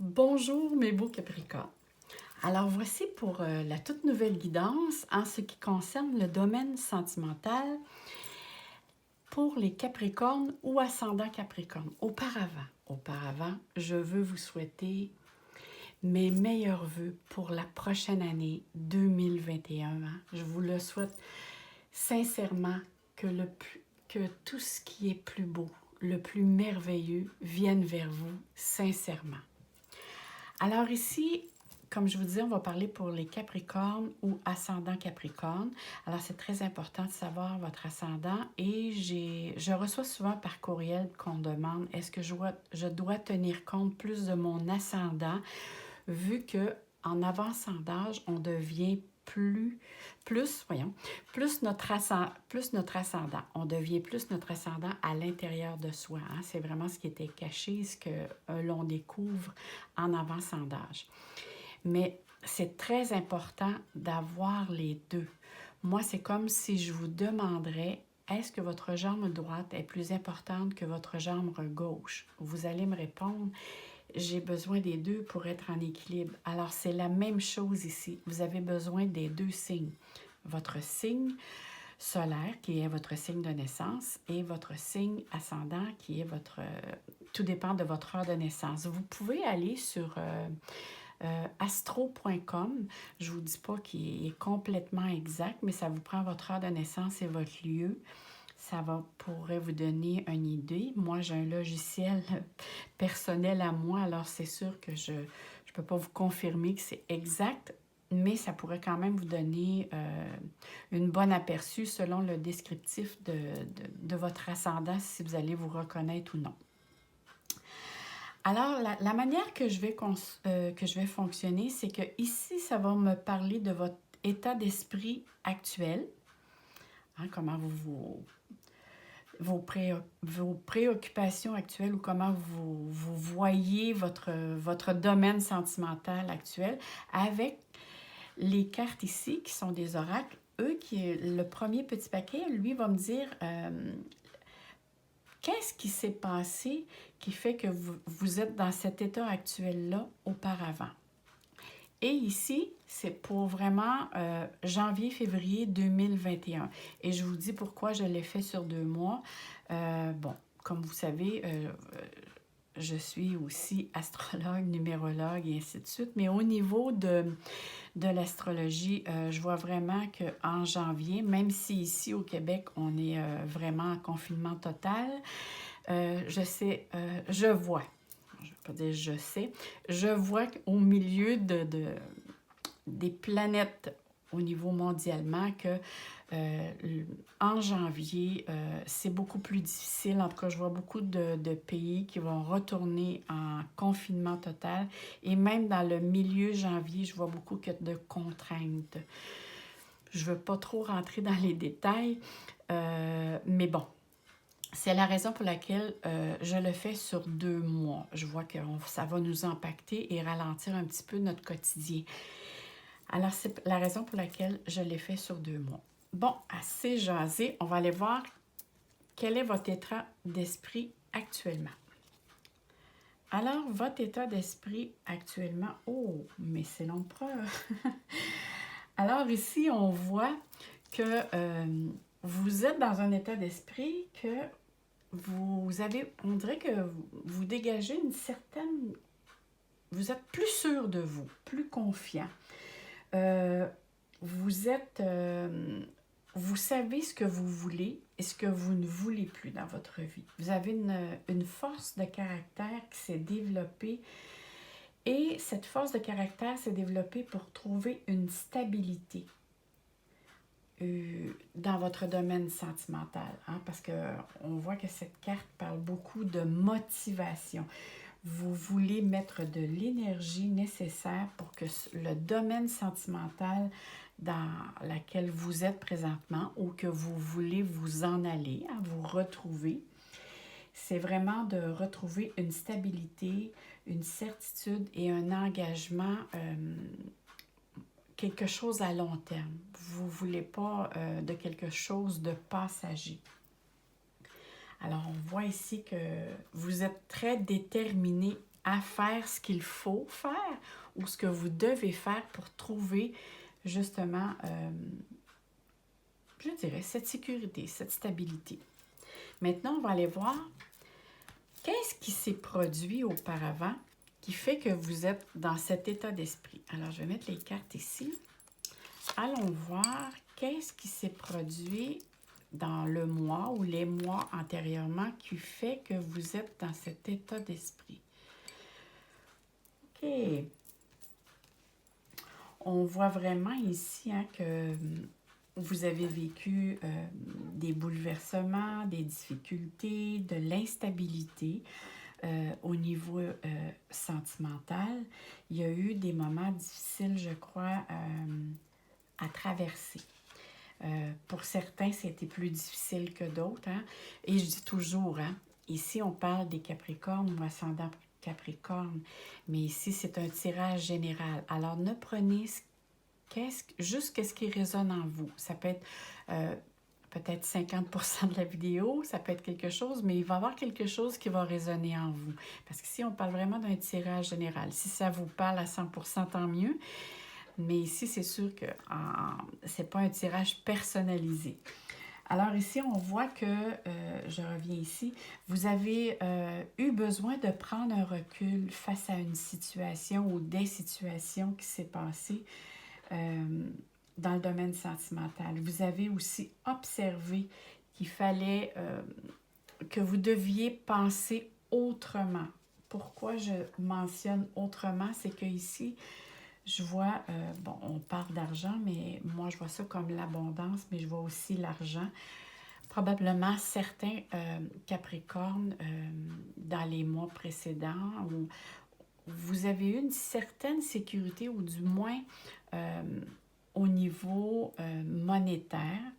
Bonjour mes beaux Capricornes. Alors voici pour la toute nouvelle guidance en ce qui concerne le domaine sentimental pour les Capricornes ou ascendants Capricorne. Auparavant, je veux vous souhaiter mes meilleurs vœux pour la prochaine année 2021. Je vous le souhaite sincèrement que tout ce qui est plus beau, le plus merveilleux vienne vers vous sincèrement. Alors ici, comme je vous disais, on va parler pour les Capricornes ou ascendant Capricorne. Alors, c'est très important de savoir votre ascendant et je reçois souvent par courriel qu'on demande est-ce que je dois tenir compte plus de mon ascendant vu que en avançant d'âge, on devient plus notre ascendant. On devient plus notre ascendant à l'intérieur de soi. Hein? C'est vraiment ce qui était caché, ce que l'on découvre en avançant d'âge. Mais c'est très important d'avoir les deux. Moi, c'est comme si je vous demanderais, est-ce que votre jambe droite est plus importante que votre jambe gauche? Vous allez me répondre, j'ai besoin des deux pour être en équilibre. Alors, c'est la même chose ici. Vous avez besoin des deux signes. Votre signe solaire, qui est votre signe de naissance, et votre signe ascendant, qui est votre... tout dépend de votre heure de naissance. Vous pouvez aller sur astro.com. Je ne vous dis pas qu'il est complètement exact, mais ça vous prend votre heure de naissance et votre lieu. Ça pourrait vous donner une idée. Moi, j'ai un logiciel personnel à moi, alors c'est sûr que je ne peux pas vous confirmer que c'est exact, mais ça pourrait quand même vous donner une bonne aperçu selon le descriptif de votre ascendant, si vous allez vous reconnaître ou non. Alors, la manière que je vais fonctionner, c'est que ici, ça va me parler de votre état d'esprit actuel, hein, comment vos préoccupations actuelles ou comment vous voyez votre domaine sentimental actuel avec les cartes ici qui sont des oracles. Le premier petit paquet, lui, va me dire qu'est-ce qui s'est passé qui fait que vous êtes dans cet état actuel-là auparavant. Et ici, c'est pour vraiment janvier-février 2021. Et je vous dis pourquoi je l'ai fait sur 2 mois. Bon, comme vous savez, je suis aussi astrologue, numérologue et ainsi de suite. Mais au niveau de l'astrologie, je vois vraiment qu'en janvier, même si ici au Québec, on est vraiment en confinement total, je vois, je ne vais pas dire je sais, je vois qu'au milieu des planètes au niveau mondialement que en janvier, c'est beaucoup plus difficile. En tout cas, je vois beaucoup de pays qui vont retourner en confinement total. Et même dans le milieu janvier, je vois beaucoup de contraintes. Je ne veux pas trop rentrer dans les détails, mais bon. C'est la raison pour laquelle je le fais sur 2 mois. Je vois que ça va nous impacter et ralentir un petit peu notre quotidien. Alors, c'est la raison pour laquelle je l'ai fait sur 2 mois. Bon, assez jasé, on va aller voir quel est votre état d'esprit actuellement. Alors, votre état d'esprit actuellement... Oh, mais c'est l'empereur! Alors, ici, on voit que vous êtes dans un état d'esprit que on dirait que vous dégagez une certaine... Vous êtes plus sûr de vous, plus confiant. Vous savez ce que vous voulez et ce que vous ne voulez plus dans votre vie. Vous avez une force de caractère qui s'est développée et cette force de caractère s'est développée pour trouver une stabilité dans votre domaine sentimental, hein, parce qu'on voit que cette carte parle beaucoup de motivation. Vous voulez mettre de l'énergie nécessaire pour que le domaine sentimental dans lequel vous êtes présentement ou que vous voulez vous en aller, hein, vous retrouver, c'est vraiment de retrouver une stabilité, une certitude et un engagement, quelque chose à long terme. Vous ne voulez pas de quelque chose de passager. Alors, on voit ici que vous êtes très déterminé à faire ce qu'il faut faire ou ce que vous devez faire pour trouver justement, je dirais, cette sécurité, cette stabilité. Maintenant, on va aller voir qu'est-ce qui s'est produit auparavant qui fait que vous êtes dans cet état d'esprit. Alors, je vais mettre les cartes ici. Allons voir qu'est-ce qui s'est produit dans le mois ou les mois antérieurement qui fait que vous êtes dans cet état d'esprit. OK. On voit vraiment ici que vous avez vécu des bouleversements, des difficultés, de l'instabilité au niveau sentimental. Il y a eu des moments difficiles, je crois, à traverser. Pour certains, c'était plus difficile que d'autres. Hein? Et je dis toujours, hein, ici, on parle des Capricornes ou ascendant Capricorne, mais ici, c'est un tirage général. Alors, ne prenez juste ce qui résonne en vous. Ça peut être peut-être 50% de la vidéo, ça peut être quelque chose, mais il va y avoir quelque chose qui va résonner en vous. Parce que si on parle vraiment d'un tirage général, si ça vous parle à 100%, tant mieux. Mais ici, c'est sûr que ce n'est pas un tirage personnalisé. Alors ici, on voit que, je reviens ici, vous avez eu besoin de prendre un recul face à une situation ou des situations qui s'est passées dans le domaine sentimental. Vous avez aussi observé qu'il fallait que vous deviez penser autrement. Pourquoi je mentionne autrement? C'est que ici, je vois, bon, on parle d'argent, mais moi, je vois ça comme l'abondance, mais je vois aussi l'argent. Probablement certains Capricornes dans les mois précédents où vous avez eu une certaine sécurité ou du moins au niveau monétaire.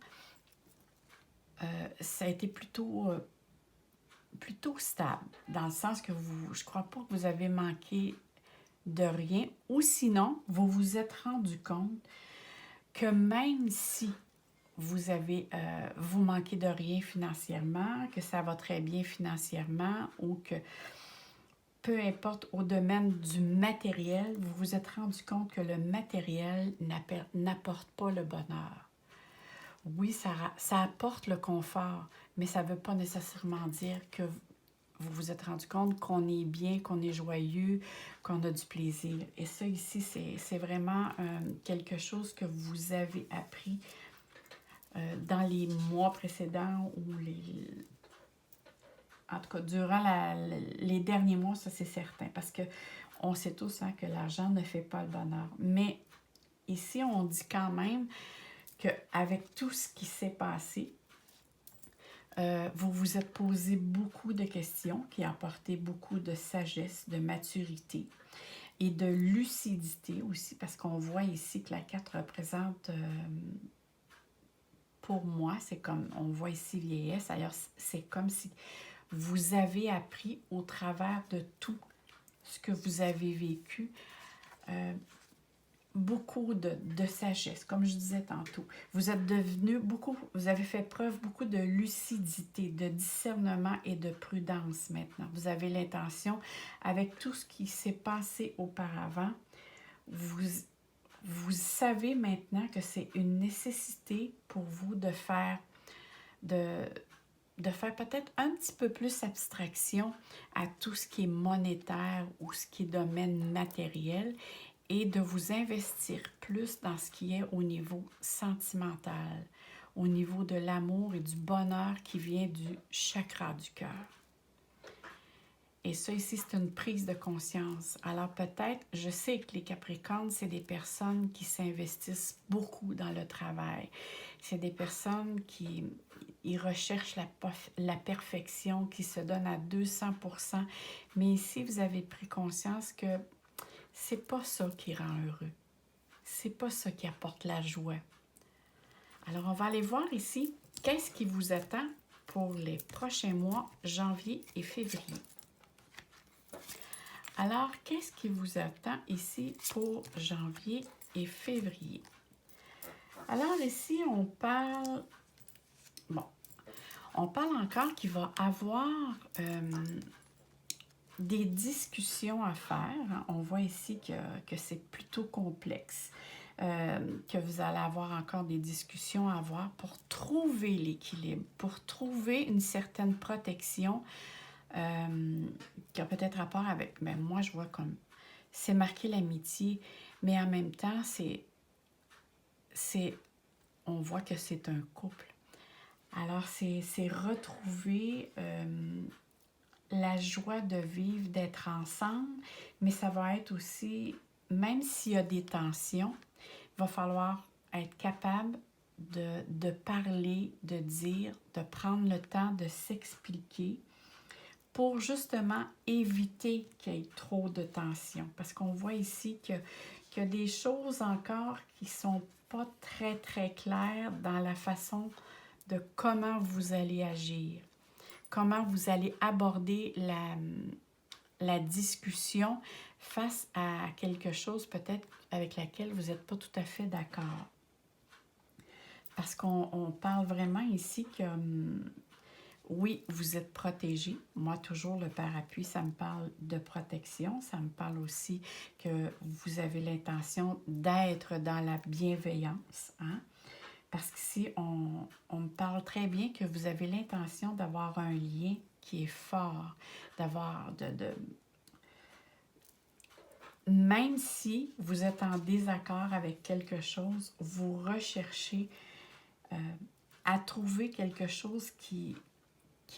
Ça a été plutôt stable, dans le sens que je ne crois pas que vous avez manqué de rien, ou sinon, vous vous êtes rendu compte que même si vous manquez de rien financièrement, que ça va très bien financièrement, ou que peu importe au domaine du matériel, vous vous êtes rendu compte que le matériel n'apporte pas le bonheur. Oui, ça apporte le confort, mais ça ne veut pas nécessairement dire que vous vous êtes rendu compte qu'on est bien, qu'on est joyeux, qu'on a du plaisir. Et ça, ici, c'est vraiment quelque chose que vous avez appris dans les mois précédents ou en tout cas, durant les derniers mois, ça c'est certain. Parce que on sait tous que l'argent ne fait pas le bonheur. Mais ici, on dit quand même qu'avec tout ce qui s'est passé, vous vous êtes posé beaucoup de questions qui ont apporté beaucoup de sagesse, de maturité et de lucidité aussi, parce qu'on voit ici que la carte représente, pour moi, c'est comme, on voit ici vieillesse, d'ailleurs c'est comme si vous avez appris au travers de tout ce que vous avez vécu, beaucoup de sagesse, comme je disais tantôt. Vous êtes devenu vous avez fait preuve beaucoup de lucidité, de discernement et de prudence maintenant. Vous avez l'intention, avec tout ce qui s'est passé auparavant, vous savez maintenant que c'est une nécessité pour vous de faire peut-être un petit peu plus abstraction à tout ce qui est monétaire ou ce qui est domaine matériel et de vous investir plus dans ce qui est au niveau sentimental, au niveau de l'amour et du bonheur qui vient du chakra du cœur. Et ça ici, c'est une prise de conscience. Alors peut-être, je sais que les Capricornes, c'est des personnes qui s'investissent beaucoup dans le travail. C'est des personnes qui recherchent la perfection, qui se donnent à 200%. Mais ici, vous avez pris conscience que c'est pas ça qui rend heureux. C'est pas ça qui apporte la joie. Alors, on va aller voir ici qu'est-ce qui vous attend pour les prochains mois, janvier et février. Alors, qu'est-ce qui vous attend ici pour janvier et février? Alors, ici, on parle encore qu'il va avoir des discussions à faire. Hein. On voit ici que c'est plutôt complexe, que vous allez avoir encore des discussions à avoir pour trouver l'équilibre, pour trouver une certaine protection qui a peut-être rapport avec, mais moi je vois comme, c'est marqué l'amitié, mais en même temps, on voit que c'est un couple. Alors, c'est retrouver la joie de vivre, d'être ensemble, mais ça va être aussi, même s'il y a des tensions, il va falloir être capable de parler, de dire, de prendre le temps de s'expliquer pour justement éviter qu'il y ait trop de tensions. Parce qu'on voit ici qu'il y a des choses encore qui ne sont pas très, très claires dans la façon de comment vous allez agir, comment vous allez aborder la discussion face à quelque chose peut-être avec laquelle vous n'êtes pas tout à fait d'accord. Parce qu'on parle vraiment ici que oui, vous êtes protégé. Moi, toujours, le parapluie, ça me parle de protection. Ça me parle aussi que vous avez l'intention d'être dans la bienveillance. Hein? Parce qu'ici, on me parle très bien que vous avez l'intention d'avoir un lien qui est fort, d'avoir même si vous êtes en désaccord avec quelque chose, vous recherchez à trouver quelque chose qui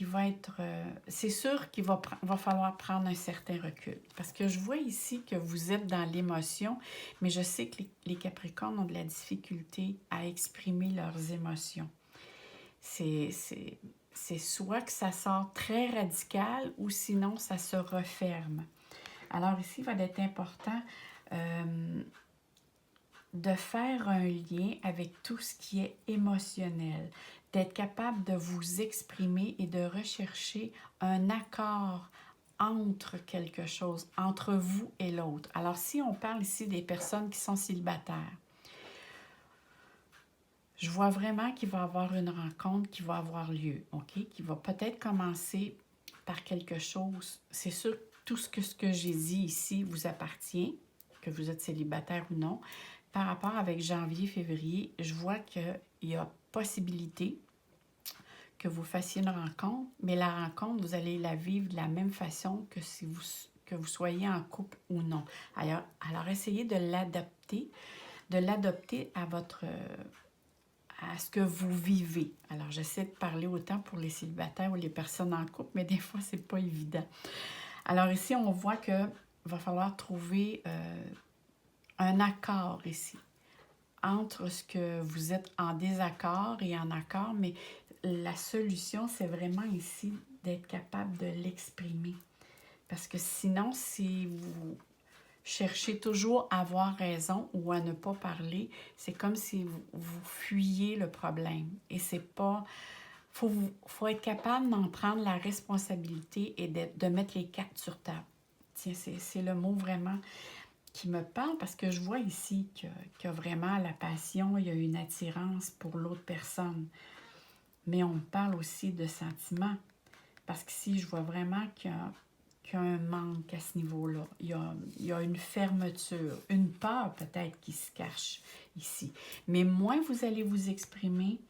va être... c'est sûr qu'il va falloir prendre un certain recul. Parce que je vois ici que vous êtes dans l'émotion, mais je sais que les Capricornes ont de la difficulté à exprimer leurs émotions. C'est soit que ça sort très radical ou sinon ça se referme. Alors ici, il va être important de faire un lien avec tout ce qui est émotionnel, d'être capable de vous exprimer et de rechercher un accord entre quelque chose, entre vous et l'autre. Alors, si on parle ici des personnes qui sont célibataires, je vois vraiment qu'il va y avoir une rencontre qui va avoir lieu, OK? Qui va peut-être commencer par quelque chose. C'est sûr que tout ce que j'ai dit ici vous appartient, que vous êtes célibataire ou non. Par rapport avec janvier, février, je vois qu'il y a possibilité que vous fassiez une rencontre, mais la rencontre, vous allez la vivre de la même façon que si vous soyez en couple ou non. Alors essayez de l'adopter à ce que vous vivez. Alors, j'essaie de parler autant pour les célibataires ou les personnes en couple, mais des fois, c'est pas évident. Alors ici, on voit qu'il va falloir trouver un accord ici entre ce que vous êtes en désaccord et en accord, mais la solution, c'est vraiment ici d'être capable de l'exprimer. Parce que sinon, si vous cherchez toujours à avoir raison ou à ne pas parler, c'est comme si vous fuyiez le problème. Et c'est pas... faut être capable d'en prendre la responsabilité et de mettre les cartes sur table. Tiens, c'est le mot vraiment qui me parle parce que je vois ici qu'il y a vraiment la passion, il y a une attirance pour l'autre personne. Mais on me parle aussi de sentiments. Parce qu'ici, je vois vraiment qu'il y a un manque à ce niveau-là. Il y a une fermeture, une peur peut-être qui se cache ici. Mais moins vous allez vous exprimer,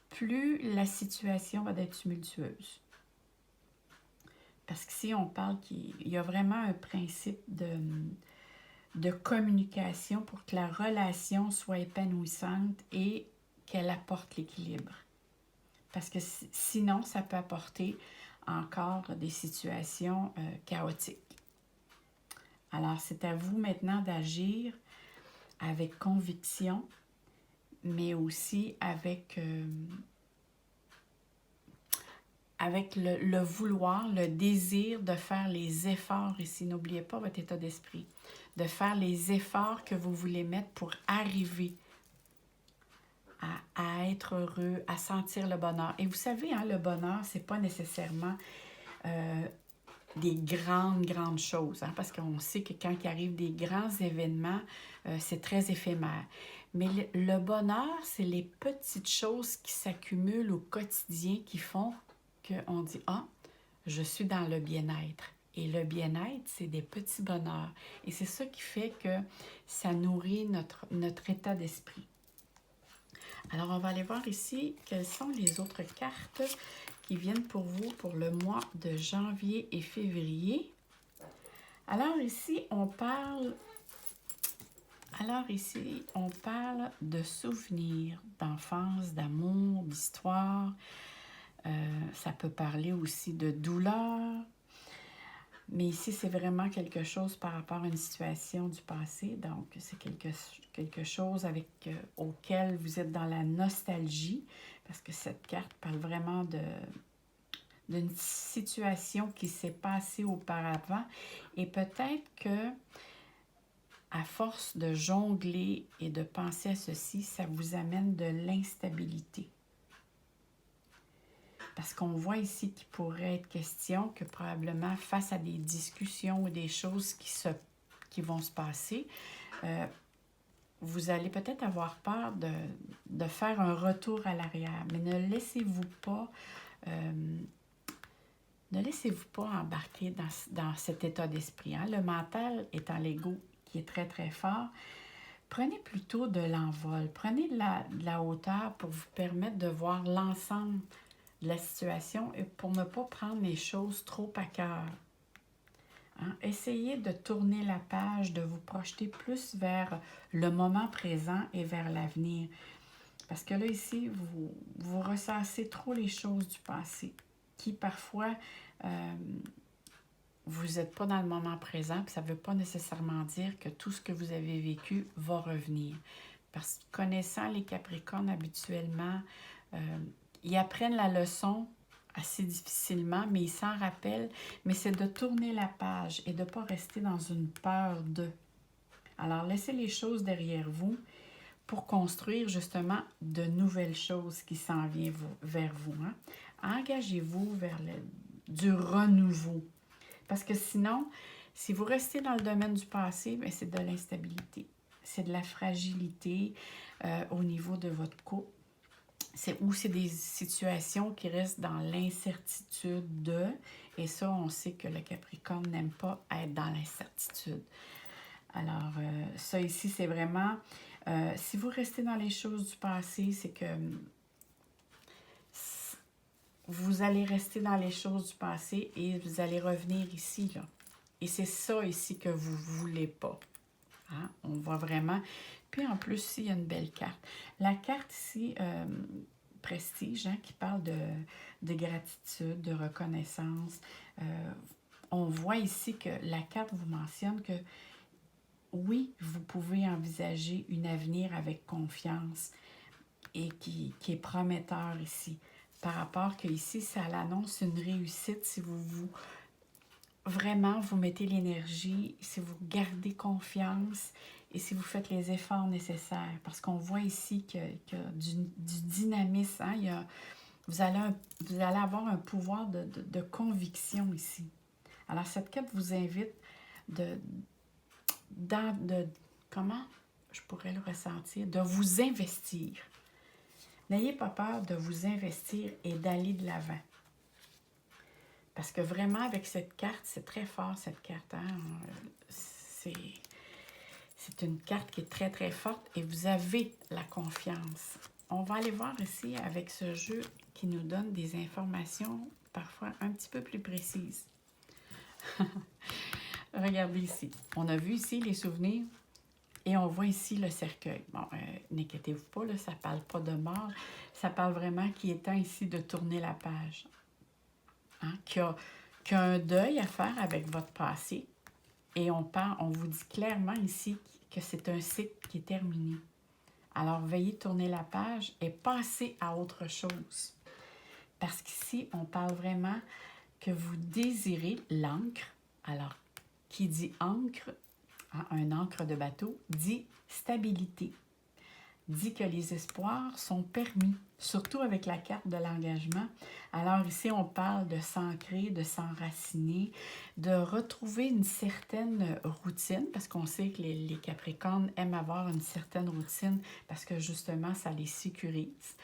plus la situation va être tumultueuse. Parce qu'ici, on parle qu'il y a vraiment un principe de communication pour que la relation soit épanouissante et qu'elle apporte l'équilibre. Parce que sinon, ça peut apporter encore des situations chaotiques. Alors, c'est à vous maintenant d'agir avec conviction, mais aussi avec le vouloir, le désir de faire les efforts ici. N'oubliez pas votre état d'esprit. De faire les efforts que vous voulez mettre pour arriver à être heureux, à sentir le bonheur. Et vous savez, hein, le bonheur, c'est pas nécessairement des grandes choses, hein, parce qu'on sait que quand il arrive des grands événements, c'est très éphémère. Mais le bonheur, c'est les petites choses qui s'accumulent au quotidien qui font qu'on dit « Ah, je suis dans le bien-être. Et le bien-être, c'est des petits bonheurs. Et c'est ça qui fait que ça nourrit notre état d'esprit. Alors, on va aller voir ici quelles sont les autres cartes qui viennent pour vous pour le mois de janvier et février. Alors ici, on parle de souvenirs, d'enfance, d'amour, d'histoire. Ça peut parler aussi de douleur. Mais ici, c'est vraiment quelque chose par rapport à une situation du passé. Donc, c'est quelque chose auquel vous êtes dans la nostalgie, parce que cette carte parle vraiment d'une situation qui s'est passée auparavant. Et peut-être que, à force de jongler et de penser à ceci, ça vous amène de l'instabilité. Parce qu'on voit ici qu'il pourrait être question que probablement face à des discussions ou des choses qui vont se passer, vous allez peut-être avoir peur de faire un retour à l'arrière. Mais ne laissez-vous pas embarquer dans cet état d'esprit. Hein? Le mental étant l'ego qui est très très fort, prenez plutôt de l'envol, prenez de la hauteur pour vous permettre de voir l'ensemble de la situation et pour ne pas prendre les choses trop à cœur. Hein? Essayez de tourner la page, de vous projeter plus vers le moment présent et vers l'avenir. Parce que là, ici, vous ressassez trop les choses du passé qui, parfois, vous n'êtes pas dans le moment présent, puis ça ne veut pas nécessairement dire que tout ce que vous avez vécu va revenir. Parce que connaissant les Capricornes habituellement, ils apprennent la leçon assez difficilement, mais ils s'en rappellent. Mais c'est de tourner la page et de ne pas rester dans une peur d'eux. Alors, laissez les choses derrière vous pour construire justement de nouvelles choses qui s'en viennent vers vous. Hein? Engagez-vous vers du renouveau. Parce que sinon, si vous restez dans le domaine du passé, bien, c'est de l'instabilité. C'est de la fragilité au niveau de votre couple. C'est des situations qui restent dans l'incertitude de, et ça, on sait que le Capricorne n'aime pas être dans l'incertitude. Alors, ça ici, c'est vraiment, si vous restez dans les choses du passé, c'est que vous allez rester dans les choses du passé et vous allez revenir ici, là. Et c'est ça ici que vous ne voulez pas. Hein? On voit vraiment. Puis en plus, ici, il y a une belle carte. La carte ici, prestige, hein, qui parle de gratitude, de reconnaissance. On voit ici que la carte vous mentionne que oui, vous pouvez envisager un avenir avec confiance et qui est prometteur ici. Par rapport que ici, ça l'annonce une réussite si vraiment vous mettez l'énergie, si vous gardez confiance et si vous faites les efforts nécessaires. Parce qu'on voit ici qu'il y a du dynamisme. Hein? Vous allez avoir un pouvoir de conviction ici. Alors, cette carte vous invite comment je pourrais le ressentir, de vous investir. N'ayez pas peur de vous investir et d'aller de l'avant. Parce que vraiment, avec cette carte, c'est très fort, cette carte. Hein? C'est une carte qui est très, très forte et vous avez la confiance. On va aller voir ici avec ce jeu qui nous donne des informations parfois un petit peu plus précises. Regardez ici. On a vu ici les souvenirs et on voit ici le cercueil. Bon, n'inquiétez-vous pas, là, ça ne parle pas de mort. Ça parle vraiment qu'il est temps ici de tourner la page. Hein? Qu'il y a un deuil à faire avec votre passé. Et on vous dit clairement ici que c'est un cycle qui est terminé. Alors, veuillez tourner la page et passer à autre chose. Parce qu'ici, on parle vraiment que vous désirez l'ancre. Alors, qui dit ancre, hein, un ancre de bateau, dit stabilité. Dit que les espoirs sont permis, surtout avec la carte de l'engagement. Alors ici, on parle de s'ancrer, de s'enraciner, de retrouver une certaine routine, parce qu'on sait que les Capricornes aiment avoir une certaine routine, parce que justement, ça les sécurise.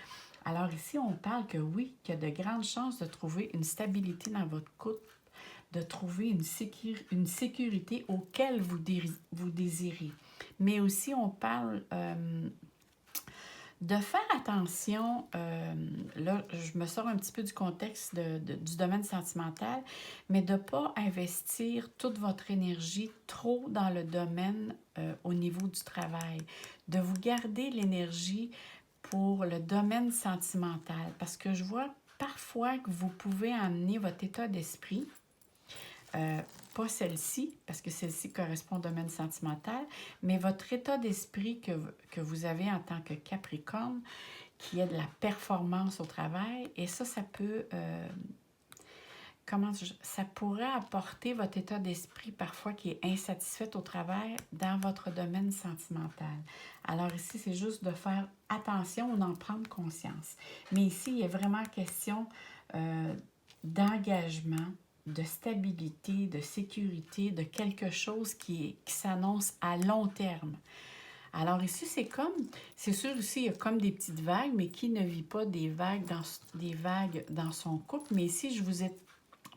Alors ici, on parle que oui, qu'il y a de grandes chances de trouver une stabilité dans votre couple, de trouver une sécurité auquel vous désirez. Mais aussi, on parle de faire attention, là, je me sors un petit peu du contexte du domaine sentimental, mais de ne pas investir toute votre énergie trop dans le domaine au niveau du travail. De vous garder l'énergie pour le domaine sentimental, parce que je vois parfois que vous pouvez amener votre état d'esprit, pas celle-ci, parce que celle-ci correspond au domaine sentimental, mais votre état d'esprit que vous avez en tant que Capricorne, qui est de la performance au travail, et ça peut, ça pourrait apporter votre état d'esprit parfois qui est insatisfait au travail dans votre domaine sentimental. Alors ici, c'est juste de faire attention ou d'en prendre conscience. Mais ici, il est vraiment question d'engagement, de stabilité, de sécurité, de quelque chose qui s'annonce à long terme. Alors ici, c'est sûr ici, il y a comme des petites vagues, mais qui ne vit pas des vagues dans son couple? Mais ici, je vous ai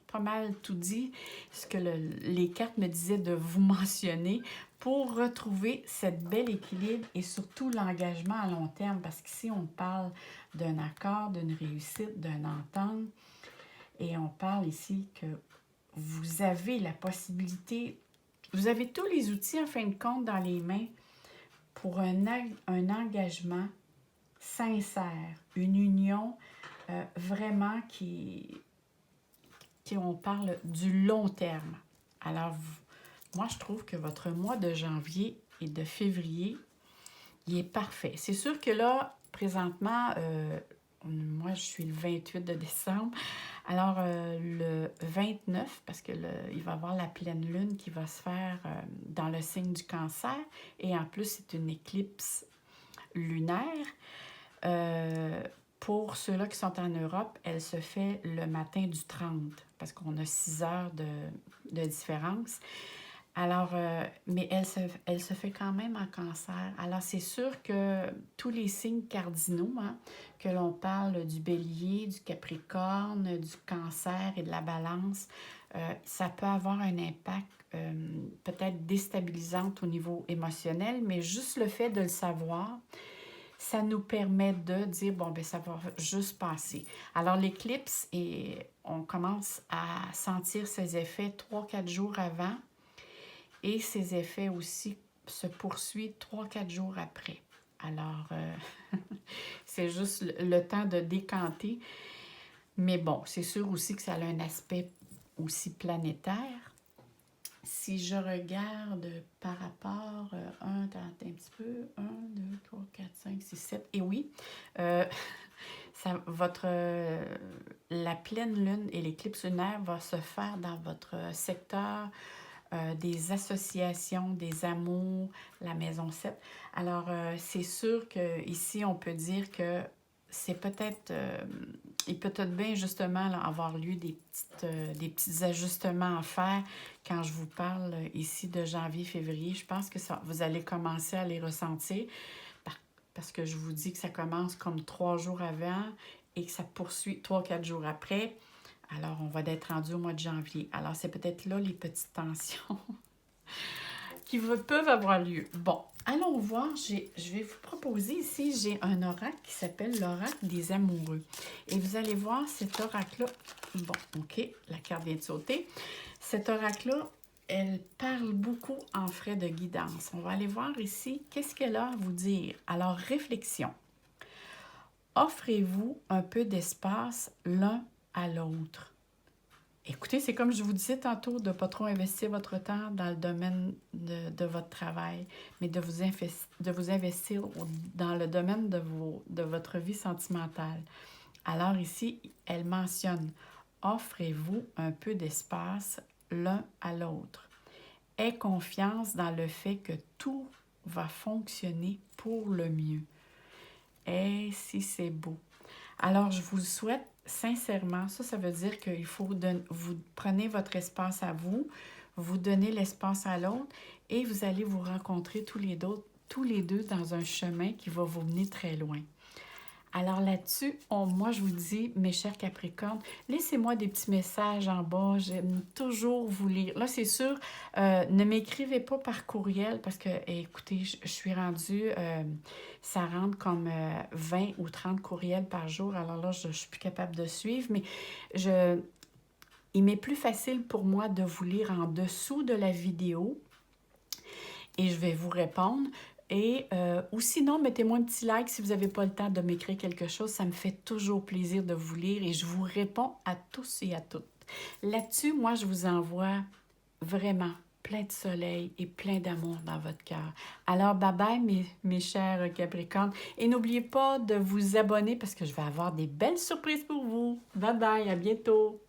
pas mal tout dit, ce que les cartes me disaient de vous mentionner pour retrouver cette belle équilibre et surtout l'engagement à long terme, parce qu'ici, on parle d'un accord, d'une réussite, d'une entente, et on parle ici que vous avez la possibilité, vous avez tous les outils en fin de compte dans les mains pour un engagement sincère, une union vraiment on parle du long terme. Alors, moi, je trouve que votre mois de janvier et de février, il est parfait. C'est sûr que là, présentement, moi, je suis le 28 de décembre. Alors, le 29, parce que il va y avoir la pleine lune qui va se faire dans le signe du Cancer. Et en plus, c'est une éclipse lunaire. Pour ceux-là qui sont en Europe, elle se fait le matin du 30, parce qu'on a 6 heures de différence. Alors, mais elle se fait quand même en Cancer. Alors, c'est sûr que tous les signes cardinaux, que l'on parle du Bélier, du Capricorne, du Cancer et de la Balance, ça peut avoir un impact peut-être déstabilisant au niveau émotionnel, mais juste le fait de le savoir, ça nous permet de dire, bon, ben ça va juste passer. Alors, l'éclipse, on commence à sentir ses effets 3-4 jours avant et ses effets aussi se poursuivent 3-4 jours après. Alors, c'est juste le temps de décanter. Mais bon, c'est sûr aussi que ça a un aspect aussi planétaire. Si je regarde par rapport, un petit peu, 1, 2, 3, 4, 5, 6, 7, et oui, la pleine lune et l'éclips lunaire va se faire dans votre secteur des associations, des amours, la maison 7. Alors, c'est sûr qu'ici, on peut dire que c'est peut-être, il peut être bien justement là, avoir lieu des petits ajustements à faire quand je vous parle ici de janvier-février. Je pense que vous allez commencer à les ressentir parce que je vous dis que ça commence comme 3 jours avant et que ça poursuit 3-4 jours après. Alors, on va être rendu au mois de janvier. Alors, c'est peut-être là les petites tensions qui peuvent avoir lieu. Bon, allons voir. Je vais vous proposer ici, j'ai un oracle qui s'appelle l'oracle des amoureux. Et vous allez voir cet oracle-là. Bon, OK, la carte vient de sauter. Cet oracle-là, elle parle beaucoup en frais de guidance. On va aller voir ici, qu'est-ce qu'elle a à vous dire. Alors, réflexion. Offrez-vous un peu d'espace l'un à l'autre. Écoutez, c'est comme je vous disais tantôt, de ne pas trop investir votre temps dans le domaine de votre travail, mais de vous investir dans le domaine de votre vie sentimentale. Alors ici, elle mentionne, offrez-vous un peu d'espace l'un à l'autre. Aie confiance dans le fait que tout va fonctionner pour le mieux. Et si c'est beau. Alors, je vous souhaite sincèrement, ça veut dire qu'il faut vous prenez votre espace à vous, vous donnez l'espace à l'autre et vous allez vous rencontrer tous les deux dans un chemin qui va vous mener très loin. Alors là-dessus, moi je vous dis, mes chers Capricornes, laissez-moi des petits messages en bas, j'aime toujours vous lire. Là, c'est sûr, ne m'écrivez pas par courriel parce que, écoutez, je suis rendue, ça rentre comme 20 ou 30 courriels par jour. Alors là, je ne suis plus capable de suivre, mais il m'est plus facile pour moi de vous lire en dessous de la vidéo et je vais vous répondre. Ou sinon, mettez-moi un petit like si vous n'avez pas le temps de m'écrire quelque chose. Ça me fait toujours plaisir de vous lire et je vous réponds à tous et à toutes. Là-dessus, moi, je vous envoie vraiment plein de soleil et plein d'amour dans votre cœur. Alors, bye-bye, mes chers Capricornes. Et n'oubliez pas de vous abonner parce que je vais avoir des belles surprises pour vous. Bye-bye, à bientôt.